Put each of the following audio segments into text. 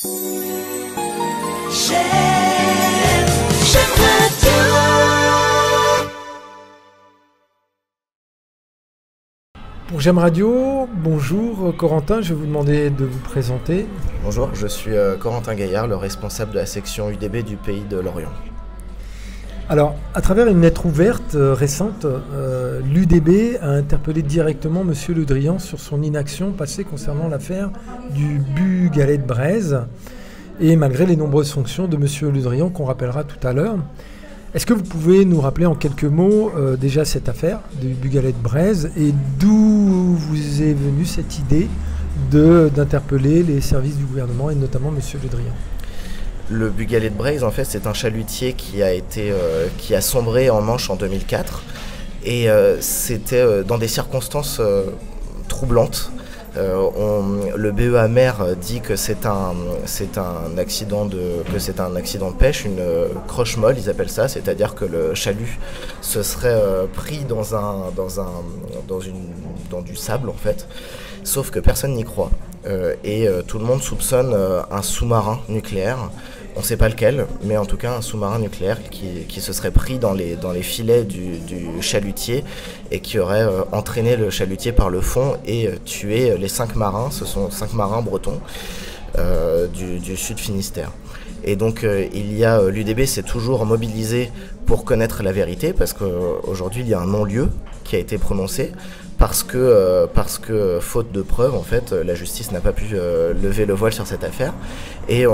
Pour J'aime Radio, bonjour Corentin, je vais vous demander de vous présenter. Bonjour, je suis Corentin Gaillard, le responsable de la section UDB du Pays de Lorient. Alors, à travers une lettre ouverte récente, l'UDB a interpellé directement M. Le Drian sur son inaction passée concernant l'affaire du but Galette-Braise, et malgré les nombreuses fonctions de M. Le Drian qu'on rappellera tout à l'heure. Est-ce que vous pouvez nous rappeler en quelques mots déjà cette affaire du but Galette-Braise et d'où vous est venue cette idée d'interpeller les services du gouvernement et notamment M. Le Drian? Le but Galette-Braise, en fait, c'est un chalutier qui a sombré en Manche en 2004 et c'était dans des circonstances troublantes. Le BEA mer dit que c'est un accident de pêche, une croche molle, ils appellent ça, c'est-à-dire que le chalut se serait pris dans du sable en fait, sauf que personne n'y croit et tout le monde soupçonne un sous-marin nucléaire. On ne sait pas lequel, mais en tout cas un sous-marin nucléaire qui se serait pris dans les filets du chalutier et qui aurait entraîné le chalutier par le fond et tué les 5 marins. Ce sont 5 marins bretons du sud Finistère. Et donc l'UDB s'est toujours mobilisé pour connaître la vérité parce qu'aujourd'hui il y a un non-lieu qui a été prononcé. Parce que faute de preuves, en fait, la justice n'a pas pu lever le voile sur cette affaire, et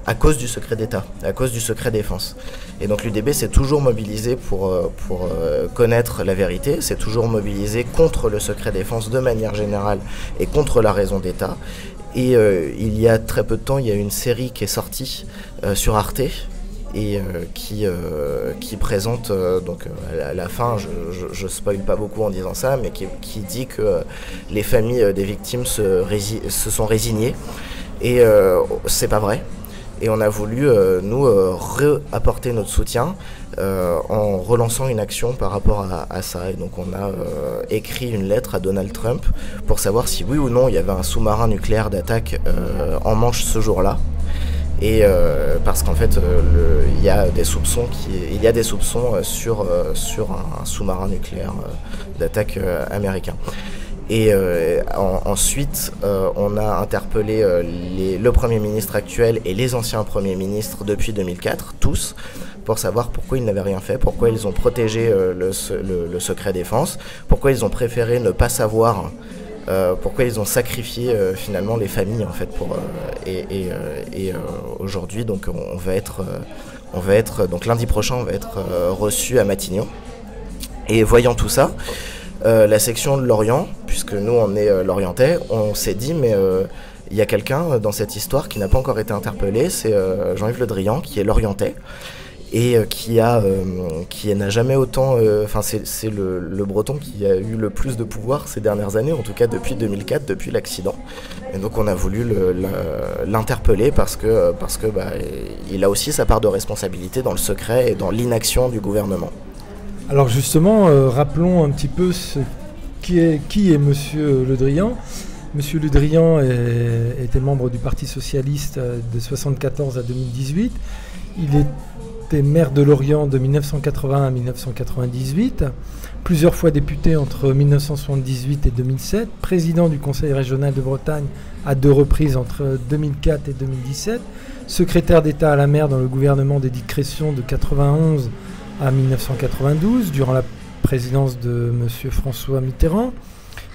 à cause du secret d'État, à cause du secret défense. Et donc l'UDB s'est toujours mobilisé pour connaître la vérité, s'est toujours mobilisé contre le secret défense de manière générale et contre la raison d'État. Et il y a très peu de temps, il y a une série qui est sortie sur Arte, et qui présente donc à la fin, je spoil pas beaucoup en disant ça, mais qui dit que les familles des victimes se sont résignées, et c'est pas vrai. Et on a voulu nous apporter notre soutien en relançant une action par rapport à ça. Et donc on a écrit une lettre à Donald Trump pour savoir si oui ou non il y avait un sous-marin nucléaire d'attaque en Manche ce jour-là. Et parce qu'en fait il y a des soupçons sur un sous-marin nucléaire d'attaque américain. Et ensuite on a interpellé le Premier ministre actuel et les anciens Premiers ministres depuis 2004, tous, pour savoir pourquoi ils n'avaient rien fait, pourquoi ils ont protégé le secret défense, pourquoi ils ont préféré ne pas savoir, pourquoi ils ont sacrifié finalement les familles en fait aujourd'hui donc on va être donc lundi prochain on va être reçu à Matignon. Et voyant tout ça, la section de Lorient, puisque nous on est lorientais, on s'est dit mais il y a quelqu'un dans cette histoire qui n'a pas encore été interpellé, c'est Jean-Yves Le Drian qui est lorientais et qui n'a jamais autant, c'est le breton qui a eu le plus de pouvoir ces dernières années, en tout cas depuis 2004, depuis l'accident. Et donc on a voulu l'interpeller parce que il a aussi sa part de responsabilité dans le secret et dans l'inaction du gouvernement. Alors justement, rappelons un petit peu qui est Monsieur Le Drian. Monsieur Le Drian était membre du Parti Socialiste de 1974 à 2018. Il était maire de Lorient de 1980 à 1998, plusieurs fois député entre 1978 et 2007, président du Conseil régional de Bretagne à 2 reprises entre 2004 et 2017, secrétaire d'État à la mer dans le gouvernement d'Édith Cresson de 1991 à 1992, durant la présidence de M. François Mitterrand,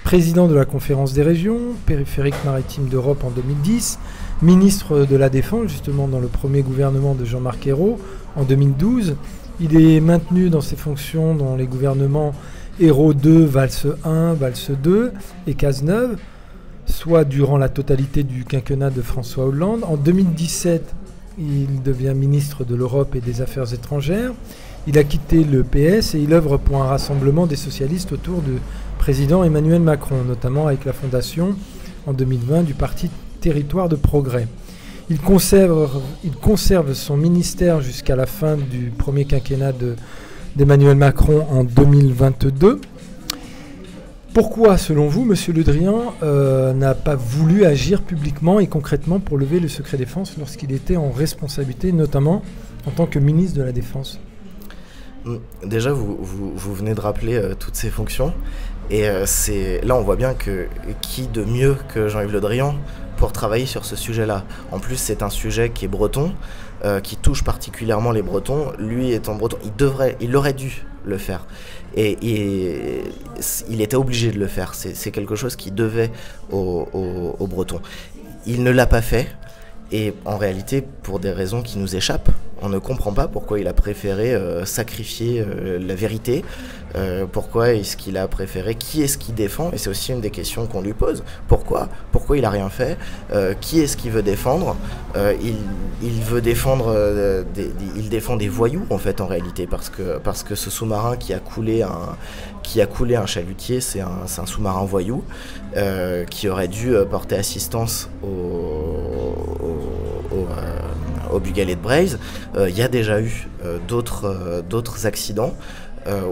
président de la Conférence des régions, périphérique maritime d'Europe en 2010, ministre de la Défense, justement dans le premier gouvernement de Jean-Marc Ayrault en 2012. Il est maintenu dans ses fonctions dans les gouvernements Ayrault 2, Valls 1, Valls 2 et Cazeneuve, soit durant la totalité du quinquennat de François Hollande. En 2017, il devient ministre de l'Europe et des Affaires étrangères. Il a quitté le PS et il œuvre pour un rassemblement des socialistes autour du président Emmanuel Macron, notamment avec la fondation en 2020 du parti Territoire de Progrès. Il conserve son ministère jusqu'à la fin du premier quinquennat d'Emmanuel Macron en 2022. Pourquoi, selon vous, M. Le Drian n'a pas voulu agir publiquement et concrètement pour lever le secret défense lorsqu'il était en responsabilité, notamment en tant que ministre de la Défense? Déjà, vous venez de rappeler toutes ces fonctions. Et là, on voit bien que qui de mieux que Jean-Yves Le Drian pour travailler sur ce sujet-là. En plus, c'est un sujet qui est breton, qui touche particulièrement les Bretons. Lui étant breton, il aurait dû le faire. Et il était obligé de le faire. C'est quelque chose qui devait aux Bretons. Il ne l'a pas fait. Et en réalité, pour des raisons qui nous échappent, on ne comprend pas pourquoi il a préféré sacrifier la vérité, pourquoi est-ce qu'il a préféré, qui est-ce qu'il défend, et c'est aussi une des questions qu'on lui pose. Pourquoi il n'a rien fait, qui est-ce qu'il veut défendre, il veut défendre, il défend des voyous en fait en réalité, parce que ce sous-marin qui a coulé un chalutier, c'est un sous-marin voyou qui aurait dû porter assistance au Bugalet de Braise. Il y a déjà eu d'autres accidents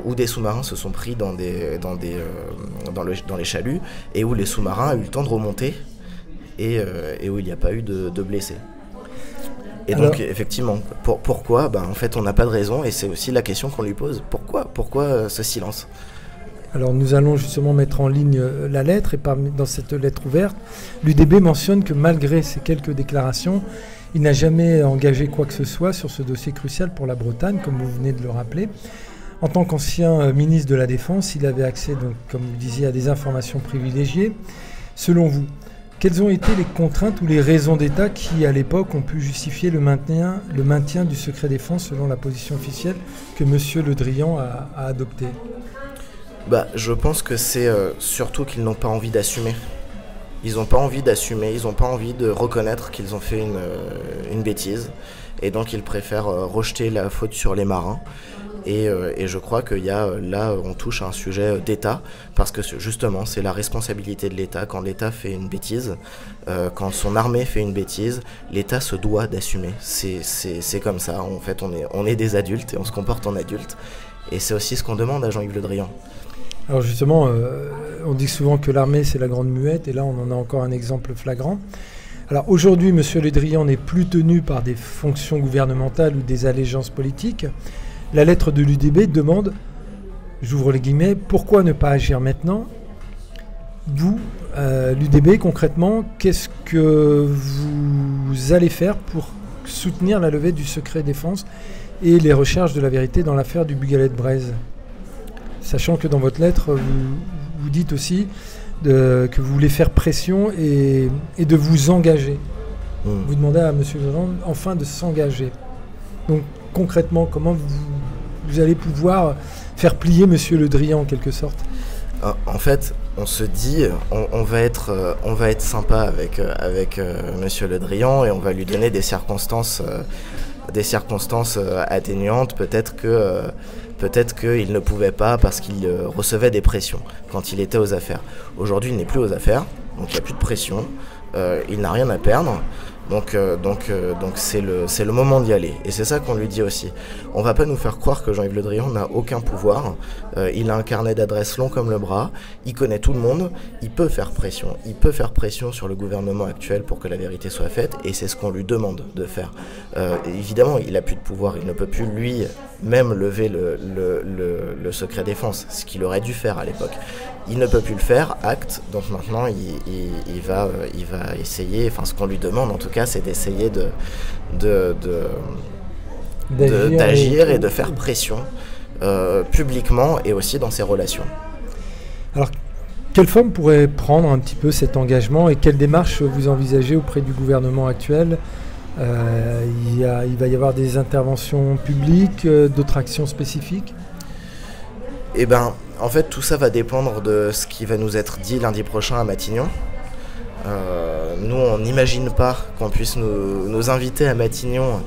où des sous-marins se sont pris dans les chaluts et où les sous-marins ont eu le temps de remonter et où il n'y a pas eu de blessés. Et donc effectivement, pourquoi en fait on n'a pas de raison, et c'est aussi la question qu'on lui pose. Pourquoi ce silence? Alors nous allons justement mettre en ligne la lettre, et dans cette lettre ouverte, l'UDB mentionne que malgré ces quelques déclarations, il n'a jamais engagé quoi que ce soit sur ce dossier crucial pour la Bretagne, comme vous venez de le rappeler. En tant qu'ancien ministre de la Défense, il avait accès, donc, comme vous disiez, à des informations privilégiées. Selon vous, quelles ont été les contraintes ou les raisons d'État qui, à l'époque, ont pu justifier le maintien du secret défense selon la position officielle que M. Le Drian a adoptée? Je pense que c'est surtout qu'ils n'ont pas envie d'assumer. Ils n'ont pas envie d'assumer, ils n'ont pas envie de reconnaître qu'ils ont fait une bêtise. Et donc ils préfèrent rejeter la faute sur les marins. Et je crois que là, on touche à un sujet d'État, parce que justement, c'est la responsabilité de l'État. Quand l'État fait une bêtise, quand son armée fait une bêtise, l'État se doit d'assumer. C'est comme ça, en fait, on est des adultes et on se comporte en adultes. Et c'est aussi ce qu'on demande à Jean-Yves Le Drian. Alors justement, on dit souvent que l'armée c'est la grande muette, et là on en a encore un exemple flagrant. Alors aujourd'hui, M. Le Drian n'est plus tenu par des fonctions gouvernementales ou des allégeances politiques. La lettre de l'UDB demande, j'ouvre les guillemets, pourquoi ne pas agir maintenant? Vous, l'UDB, concrètement, qu'est-ce que vous allez faire pour soutenir la levée du secret défense et les recherches de la vérité dans l'affaire du Bugalet de Braise? Sachant que dans votre lettre, vous dites aussi que vous voulez faire pression et de vous engager. Vous demandez à M. Le Drian enfin de s'engager. Donc concrètement, comment vous allez pouvoir faire plier M. Le Drian en quelque sorte? En fait, on se dit, on va être sympa avec M. Le Drian, et on va lui donner des circonstances atténuantes. Peut-être qu'il ne pouvait pas parce qu'il recevait des pressions quand il était aux affaires. Aujourd'hui, il n'est plus aux affaires, donc il n'y a plus de pression, il n'a rien à perdre. Donc c'est le moment d'y aller. Et c'est ça qu'on lui dit aussi. On va pas nous faire croire que Jean-Yves Le Drian n'a aucun pouvoir. Il a un carnet d'adresses long comme le bras. Il connaît tout le monde. Il peut faire pression. Il peut faire pression sur le gouvernement actuel pour que la vérité soit faite. Et c'est ce qu'on lui demande de faire. Évidemment, il a plus de pouvoir. Il ne peut plus lui-même lever le secret défense, ce qu'il aurait dû faire à l'époque. Il ne peut plus le faire, acte. Donc maintenant, il va essayer. Enfin, ce qu'on lui demande en tout cas, c'est d'essayer d'agir et de faire pression publiquement et aussi dans ses relations. Alors, quelle forme pourrait prendre un petit peu cet engagement, et quelles démarches vous envisagez auprès du gouvernement actuel? Il va y avoir des interventions publiques, d'autres actions spécifiques? En fait, tout ça va dépendre de ce qui va nous être dit lundi prochain à Matignon. Nous, on n'imagine pas qu'on puisse nous inviter à Matignon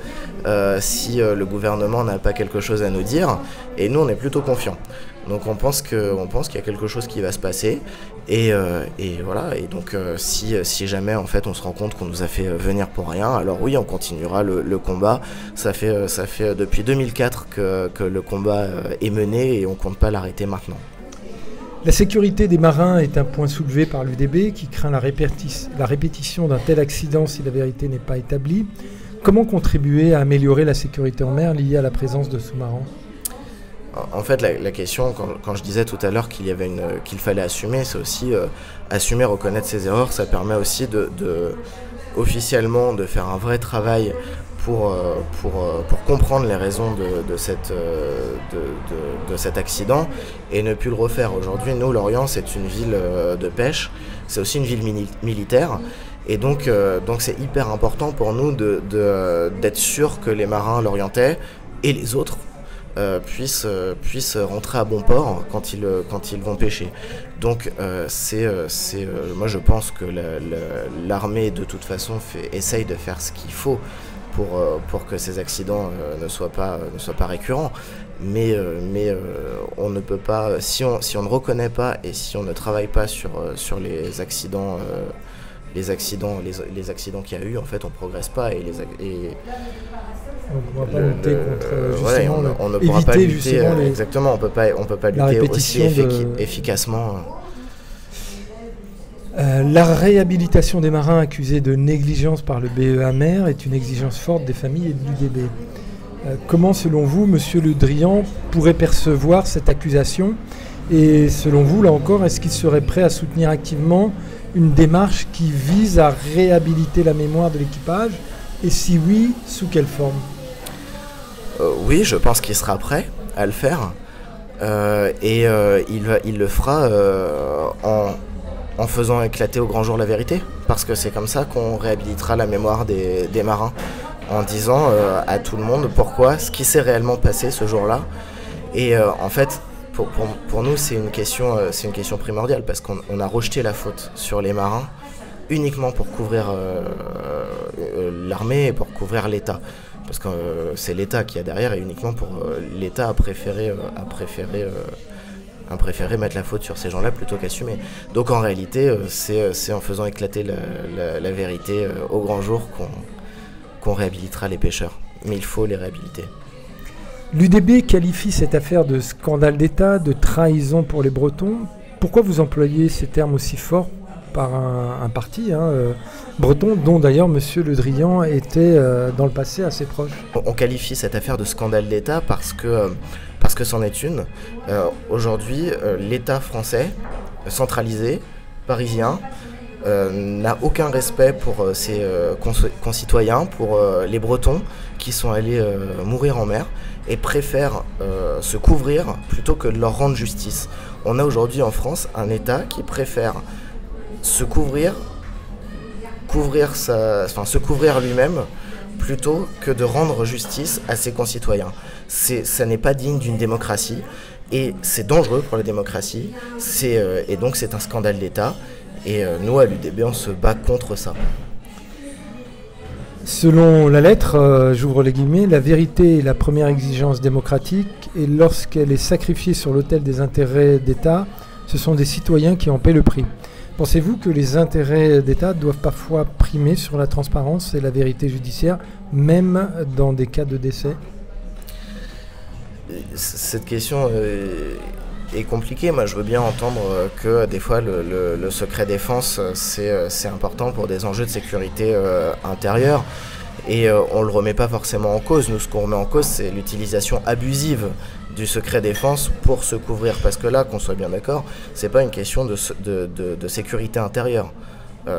si le gouvernement n'a pas quelque chose à nous dire. Et nous, on est plutôt confiants. Donc on pense qu'il y a quelque chose qui va se passer. Et voilà. Et donc si jamais en fait on se rend compte qu'on nous a fait venir pour rien, alors oui, on continuera le combat. Ça fait depuis 2004 que le combat est mené, et on compte pas l'arrêter maintenant. La sécurité des marins est un point soulevé par l'UDB qui craint la répétition d'un tel accident si la vérité n'est pas établie. Comment contribuer à améliorer la sécurité en mer liée à la présence de sous-marins ? En fait, la question, quand je disais tout à l'heure qu'il fallait assumer, c'est aussi assumer, reconnaître ses erreurs. Ça permet aussi officiellement de faire un vrai travail pour comprendre les raisons de cet accident et ne plus le refaire. Aujourd'hui, nous, Lorient, c'est une ville de pêche, c'est aussi une ville militaire. Et donc c'est hyper important pour nous d'être sûr que les marins lorientais et les autres puissent rentrer à bon port quand ils vont pêcher. Donc moi je pense que l'armée de toute façon essaye de faire ce qu'il faut pour que ces accidents ne soient pas récurrents. Mais on ne peut pas, si on ne reconnaît pas et si on ne travaille pas sur les accidents qu'il y a eu, en fait on progresse pas et on ne pourra pas lutter contre justement on ne pourra pas lutter justement exactement, on peut pas lutter aussi efficacement. La réhabilitation des marins accusés de négligence par le BEA Mer est une exigence forte des familles et de l'UDB. Comment, selon vous, Monsieur Le Drian pourrait percevoir cette accusation? Et selon vous, là encore, est-ce qu'il serait prêt à soutenir activement une démarche qui vise à réhabiliter la mémoire de l'équipage? Et si oui, sous quelle forme? Oui, je pense qu'il sera prêt à le faire. Il le fera en faisant éclater au grand jour la vérité. Parce que c'est comme ça qu'on réhabilitera la mémoire des marins. En disant à tout le monde ce qui s'est réellement passé ce jour-là. Et en fait, pour nous, c'est une question primordiale parce qu'on a rejeté la faute sur les marins uniquement pour couvrir l'armée et pour couvrir l'État. Parce que c'est l'État qui est derrière et uniquement pour l'État a préféré mettre la faute sur ces gens-là plutôt qu'assumer. Donc en réalité, c'est en faisant éclater la vérité au grand jour qu'on réhabilitera les pêcheurs. Mais il faut les réhabiliter. L'UDB qualifie cette affaire de scandale d'État, de trahison pour les Bretons. Pourquoi vous employez ces termes aussi forts par un parti breton, dont d'ailleurs M. Le Drian était dans le passé assez proche? On qualifie cette affaire de scandale d'État parce que c'en est une. Aujourd'hui, l'État français, centralisé, parisien, n'a aucun respect pour ses concitoyens, pour les Bretons qui sont allés mourir en mer et préfèrent se couvrir plutôt que de leur rendre justice. On a aujourd'hui en France un État qui préfère se couvrir lui-même plutôt que de rendre justice à ses concitoyens. Ça n'est pas digne d'une démocratie et c'est dangereux pour la démocratie et donc c'est un scandale d'État. Et nous, à l'UDB, on se bat contre ça. Selon la lettre, j'ouvre les guillemets, la vérité est la première exigence démocratique et lorsqu'elle est sacrifiée sur l'autel des intérêts d'État, ce sont des citoyens qui en paient le prix. Pensez-vous que les intérêts d'État doivent parfois primer sur la transparence et la vérité judiciaire, même dans des cas de décès? Cette question est compliquée. Moi, je veux bien entendre que des fois, le secret défense, c'est important pour des enjeux de sécurité intérieure. Et on ne le remet pas forcément en cause. Nous, ce qu'on remet en cause, c'est l'utilisation abusive du secret défense pour se couvrir. Parce que là, qu'on soit bien d'accord, c'est pas une question de sécurité intérieure.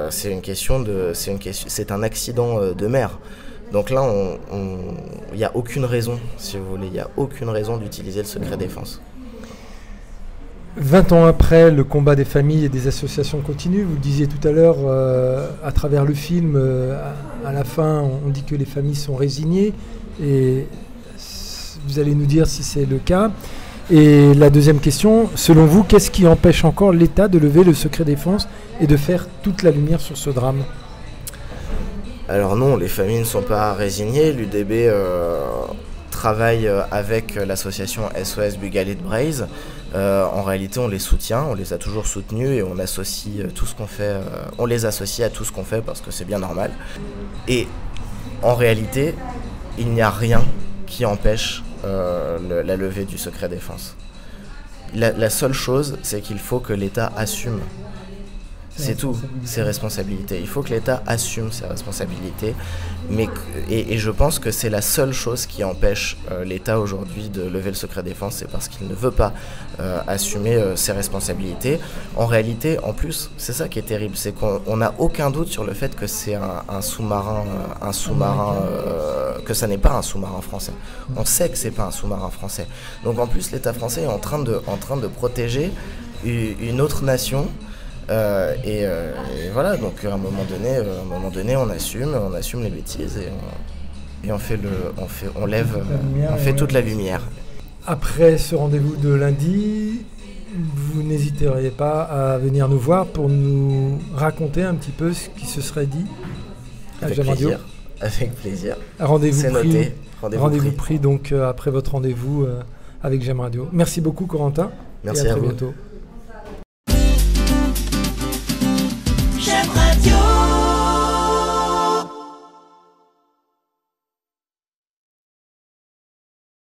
C'est un accident de mer. Donc là, il n'y a aucune raison, si vous voulez, il n'y a aucune raison d'utiliser le secret défense. 20 ans après, le combat des familles et des associations continue. Vous le disiez tout à l'heure, à travers le film, à la fin, on dit que les familles sont résignées. Et vous allez nous dire si c'est le cas. Et la deuxième question, selon vous, qu'est-ce qui empêche encore l'État de lever le secret défense et de faire toute la lumière sur ce drame? Alors non, les familles ne sont pas résignées. L'UDB travaille avec l'association SOS Bugalet de Braise. En réalité, on les soutient, on les a toujours soutenus et on associe tout ce qu'on fait, on les associe à tout ce qu'on fait parce que c'est bien normal. Et en réalité, il n'y a rien qui empêche la levée du secret défense. La seule chose, c'est qu'il faut que l'État assume. C'est tout, ses responsabilités. Il faut que l'État assume ses responsabilités. Et je pense que c'est la seule chose qui empêche l'État aujourd'hui de lever le secret défense, c'est parce qu'il ne veut pas assumer ses responsabilités. En réalité, en plus, c'est ça qui est terrible, c'est qu'on n'a aucun doute sur le fait que c'est un sous-marin, que ça n'est pas un sous-marin français. On sait que c'est pas un sous-marin français. Donc en plus, l'État français est en train de protéger une autre nation. Et voilà, donc à un moment donné, on assume les bêtises et on fait toute la lumière. Après ce rendez-vous de lundi, vous n'hésiterez pas à venir nous voir pour nous raconter un petit peu ce qui se serait dit à Jam Radio. Avec plaisir. Rendez-vous C'est pris. noté. Rendez-vous pris donc après votre rendez-vous avec Jam Radio. Merci beaucoup Corentin. Merci et à à très vous. bientôt.